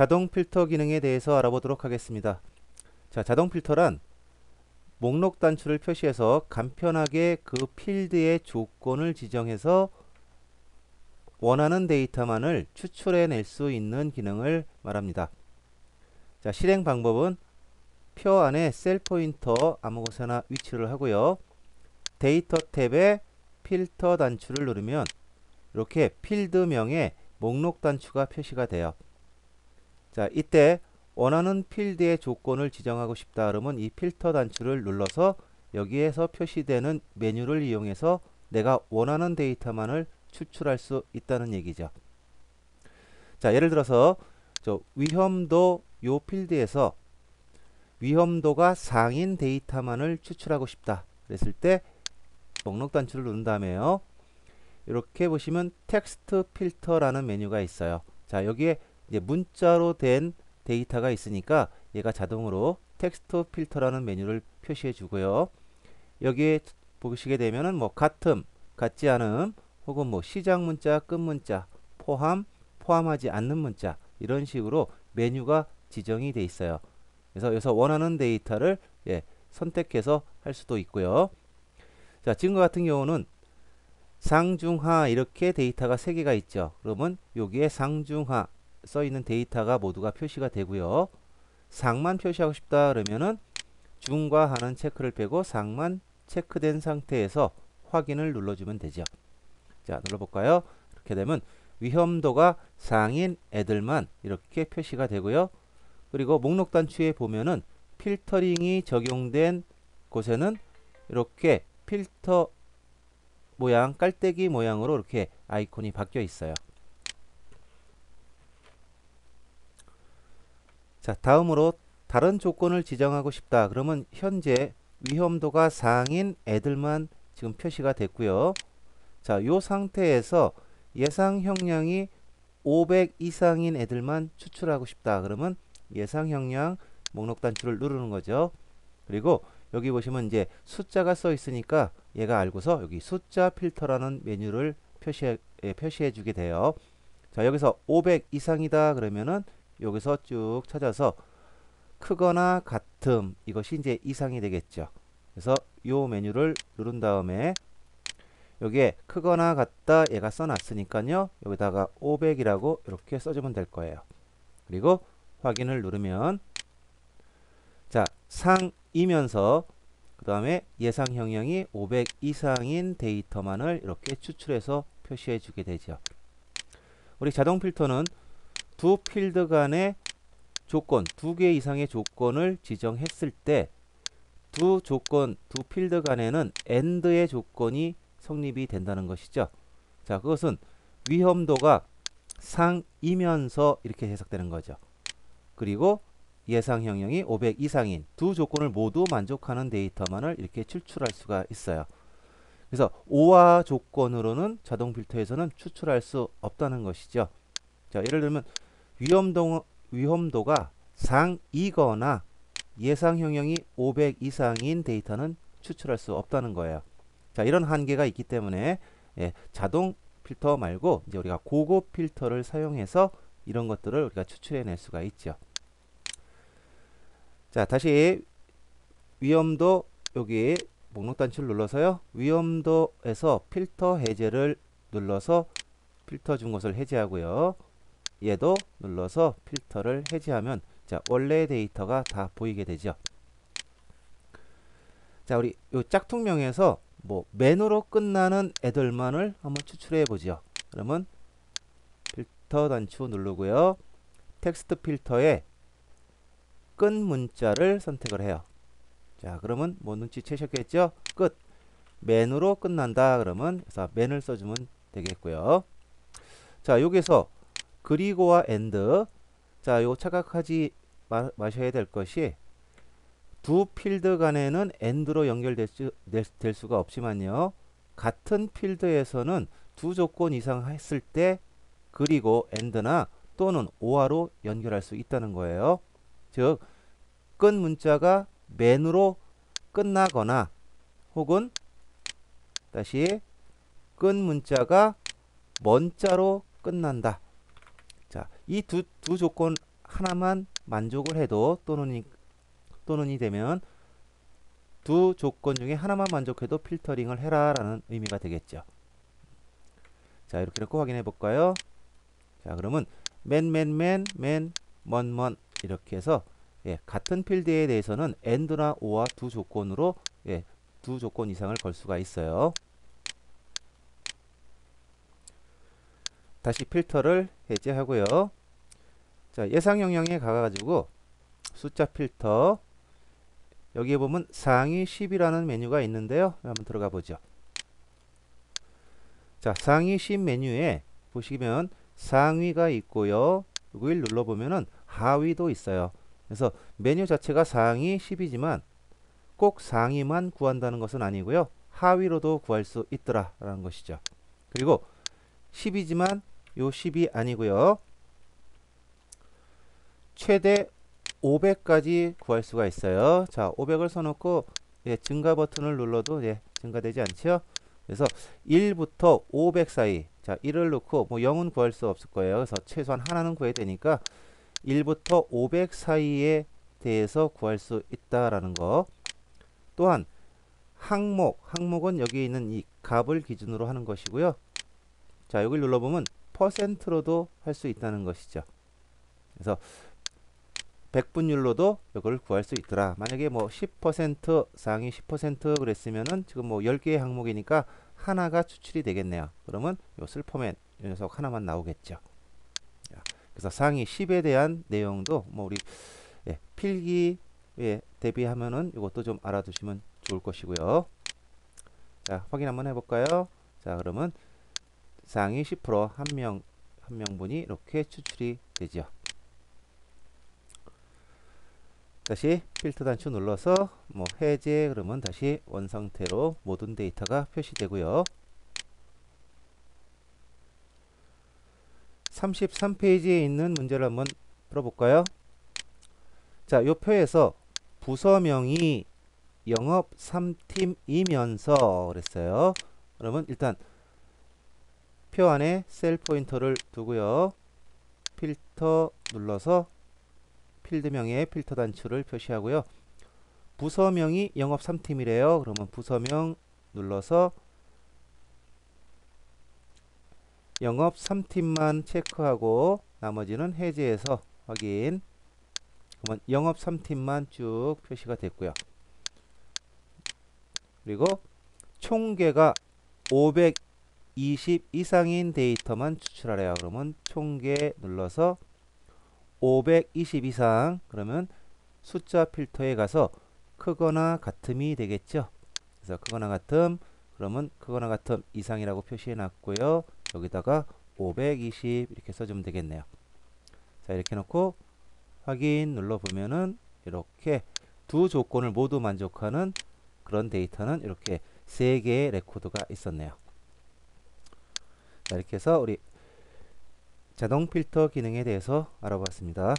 자동 필터 기능에 대해서 알아보도록 하겠습니다. 자, 자동 필터란 목록 단추를 표시해서 간편하게 그 필드의 조건을 지정해서 원하는 데이터만을 추출해낼 수 있는 기능을 말합니다. 자, 실행 방법은 표 안에 셀 포인터 아무것이나 위치를 하고요. 데이터 탭에 필터 단추를 누르면 이렇게 필드명에 목록 단추가 표시가 돼요. 자, 이때 원하는 필드의 조건을 지정하고 싶다 그러면 이 필터 단추를 눌러서 여기에서 표시되는 메뉴를 이용해서 내가 원하는 데이터만을 추출할 수 있다는 얘기죠. 자, 예를 들어서 위험도 요 필드에서 위험도가 상인 데이터만을 추출하고 싶다 그랬을 때 목록 단추를 누른 다음에요. 이렇게 보시면 텍스트 필터라는 메뉴가 있어요. 자, 여기에 이제 문자로 된 데이터가 있으니까 얘가 자동으로 텍스트 필터라는 메뉴를 표시해 주고요. 여기에 보시게 되면은 뭐 같음, 같지 않음, 혹은 뭐 시작 문자, 끝 문자, 포함, 포함하지 않는 문자 이런 식으로 메뉴가 지정이 돼 있어요. 그래서 여기서 원하는 데이터를 선택해서 할 수도 있고요. 자, 지금과 같은 경우는 상중하 이렇게 데이터가 3개가 있죠. 그러면 여기에 상중하 써 있는 데이터가 모두가 표시가 되고요. 상만 표시하고 싶다 그러면은 중과 하는 체크를 빼고 상만 체크된 상태에서 확인을 눌러주면 되죠. 자, 눌러볼까요? 이렇게 되면 위험도가 상인 애들만 이렇게 표시가 되고요. 그리고 목록 단추에 보면은 필터링이 적용된 곳에는 이렇게 필터 모양, 깔때기 모양으로 이렇게 아이콘이 바뀌어 있어요. 자, 다음으로 다른 조건을 지정하고 싶다. 그러면 현재 위험도가 상인 애들만 지금 표시가 됐고요. 자, 요 상태에서 예상 형량이 500 이상인 애들만 추출하고 싶다. 그러면 예상 형량 목록 단추를 누르는 거죠. 그리고 여기 보시면 이제 숫자가 써 있으니까 얘가 알고서 여기 숫자 필터라는 메뉴를 표시해 주게 돼요. 자, 여기서 500 이상이다 그러면은 여기서 쭉 찾아서 크거나 같음 이것이 이제 이상이 되겠죠. 그래서 요 메뉴를 누른 다음에 여기에 크거나 같다 얘가 써놨으니까요. 여기다가 500이라고 이렇게 써주면 될 거예요. 그리고 확인을 누르면 자, 상이면서 그 다음에 예상 형량이 500 이상인 데이터만을 이렇게 추출해서 표시해 주게 되죠. 우리 자동 필터는 두 필드 간의 조건, 2개 이상의 조건을 지정했을 때 두 필드 간에는 AND의 조건이 성립이 된다는 것이죠. 자, 그것은 위험도가 상이면서 이렇게 해석되는 거죠. 그리고 예상 형량이 500 이상인 두 조건을 모두 만족하는 데이터만을 이렇게 추출할 수가 있어요. 그래서 오화 조건으로는 자동 필터에서는 추출할 수 없다는 것이죠. 자, 예를 들면 위험도가 상이거나 예상 형량이 500 이상인 데이터는 추출할 수 없다는 거예요. 자, 이런 한계가 있기 때문에 자동 필터 말고 이제 우리가 고급 필터를 사용해서 이런 것들을 우리가 추출해낼 수가 있죠. 자, 다시 위험도 여기 목록 단추를 눌러서요. 위험도에서 필터 해제를 눌러서 필터 준 것을 해제하고요. 얘도 눌러서 필터를 해제하면 자, 원래 데이터가 다 보이게 되죠. 자, 우리 요 짝퉁명에서 뭐 맨으로 끝나는 애들만을 한번 추출해 보죠. 그러면 필터 단추 누르고요. 텍스트 필터에 끝 문자를 선택을 해요. 자, 그러면 뭐 눈치채셨겠죠? 끝. 맨으로 끝난다 그러면 그래서 맨을 써주면 되겠고요. 자, 여기서 그리고와 and 자, 요 착각하지 마셔야 될 것이 두 필드 간에는 and로 연결될 수가 없지만요. 같은 필드에서는 두 조건 이상 했을 때 그리고 and나 또는 or로 연결할 수 있다는 거예요. 즉, 끝 문자가 맨으로 끝나거나 혹은 다시 끝 문자가 먼자로 끝난다. 자, 이 두 조건 하나만 만족을 해도 또는이 되면 두 조건 중에 하나만 만족해도 필터링을 해라 라는 의미가 되겠죠. 자, 이렇게 놓고 확인해 볼까요? 자, 그러면 먼 이렇게 해서 같은 필드에 대해서는 and나 or와 두 조건으로 두 조건 이상을 걸 수가 있어요. 다시 필터를 해제하고요. 자, 예상 영역에 가가지고 숫자 필터 여기에 보면 상위 10이라는 메뉴가 있는데요. 한번 들어가 보죠. 자, 상위 10 메뉴에 보시면 상위가 있고요. 여기를 눌러보면은 하위도 있어요. 그래서 메뉴 자체가 상위 10이지만 꼭 상위만 구한다는 것은 아니고요. 하위로도 구할 수 있더라라는 것이죠. 그리고 10이지만 요 10이 아니고요. 최대 500까지 구할 수가 있어요. 자, 500을 써놓고 증가 버튼을 눌러도 증가되지 않죠. 그래서 1부터 500 사이, 자 1을 넣고 뭐 0은 구할 수 없을 거예요. 그래서 최소한 하나는 구해야 되니까 1부터 500 사이에 대해서 구할 수 있다라는 거. 또한 항목은 여기 있는 이 값을 기준으로 하는 것이고요. 자, 여기를 눌러보면 퍼센트로도 할 수 있다는 것이죠. 그래서 백분율로도 이걸 구할 수 있더라. 만약에 뭐 10% 상위 10% 그랬으면은 지금 뭐 10개의 항목이니까 하나가 추출이 되겠네요. 그러면 요 슬퍼맨 이 녀석 하나만 나오겠죠. 그래서 상위 10에 대한 내용도 뭐 우리 필기에 대비하면은 이것도 좀 알아두시면 좋을 것이고요. 자, 확인 한번 해볼까요? 자, 그러면 상위 10% 한 명분이 이렇게 추출이 되죠. 다시 필터 단추 눌러서 뭐 해제 그러면 다시 원상태로 모든 데이터가 표시되고요. 33페이지에 있는 문제를 한번 풀어볼까요? 자, 요 표에서 부서명이 영업 3팀이면서 그랬어요. 그러면 일단 표 안에 셀 포인터를 두고요. 필터 눌러서 필드명에 필터 단추를 표시하고요. 부서명이 영업 3팀이래요. 그러면 부서명 눌러서 영업 3팀만 체크하고 나머지는 해제해서 확인. 그러면 영업 3팀만 쭉 표시가 됐고요. 그리고 총계가 520 이상인 데이터만 추출하래요. 그러면 총계 눌러서 520 이상 그러면 숫자 필터에 가서 크거나 같음이 되겠죠. 그래서 크거나 같음 그러면 크거나 같음 이상이라고 표시해 놨고요. 여기다가 520 이렇게 써주면 되겠네요. 자, 이렇게 놓고 확인 눌러보면은 이렇게 두 조건을 모두 만족하는 그런 데이터는 이렇게 3개의 레코드가 있었네요. 자, 이렇게 해서 우리 자동 필터 기능에 대해서 알아봤습니다.